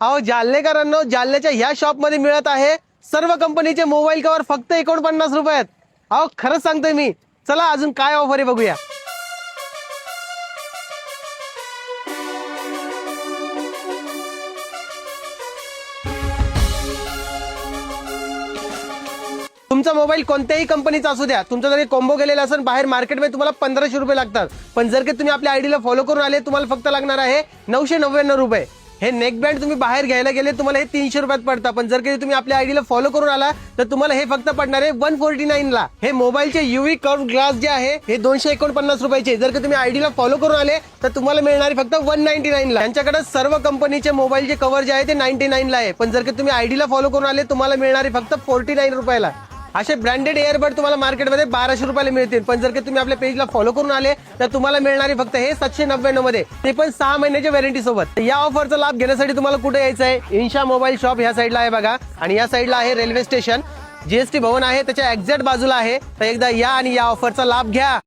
अहो जालनेकरांनो, जालन्याच्या ह्या शॉप मध्ये मिळत आहे सर्व कंपनीचे मोबाईल कव्हर फक्त 49 रुपयात. अहो खरंच सांगतोय मी. चला अजून काय ऑफर आहे बघूया. तुमचा मोबाईल कोणत्याही कंपनीचा असू द्या, तुमचा जरी कॉम्बो गेलेला असेल बाहेर मार्केटमध्ये तुम्हाला 1500 रुपये लागतात, पण जर की तुम्ही आपल्या आयडीला फॉलो करून आले तुम्हाला फक्त लागणार आहे 999 रुपये. हे नेक बँड तुम्ही बाहेर घ्यायला गेले तुम्हाला हे 300 रुपयात पडतात, पण जर की तुम्ही आपल्या आयडीला फॉलो करून आला तर तुम्हाला हे फक्त पडणार आहे 149 ला. हे मोबाईलचे युव्ही कर्व ग्लास जे आहे हे 249 रुपयाचे. जर की तुम्ही आयडीला फॉलो करून आले तर तुम्हाला मिळणार आहे फक्त 199 ला. त्यांच्याकडे सर्व कंपनीचे मोबाईलचे कव्हर जे आहे ते 99 ला आहे, पण जर की तुम्ही आयडीला फॉलो करून आले तुम्हाला मिळणार आहे फक्त 49 रुपयाला. असे ब्रँडेड एअरबड तुम्हाला मार्केटमध्ये 1200 रुपयाला मिळतील, पण जर की तुम्ही आपल्या पेजला फॉलो करून आले तर तुम्हाला मिळणार आहे फक्त हे 799 मध्ये, ते पण 6 महिन्याच्या वॉरंटी सोबत. या ऑफरचा लाभ घेण्यासाठी तुम्हाला कुठे यायचं आहे? इन्शा मोबाईल शॉप ह्या साईडला आहे बघा, आणि या साईडला आहे रेल्वे स्टेशन. जीएसटी भवन आहे त्याच्या एक्झॅक्ट बाजूला आहे. तर एकदा या आणि या ऑफरचा लाभ घ्या.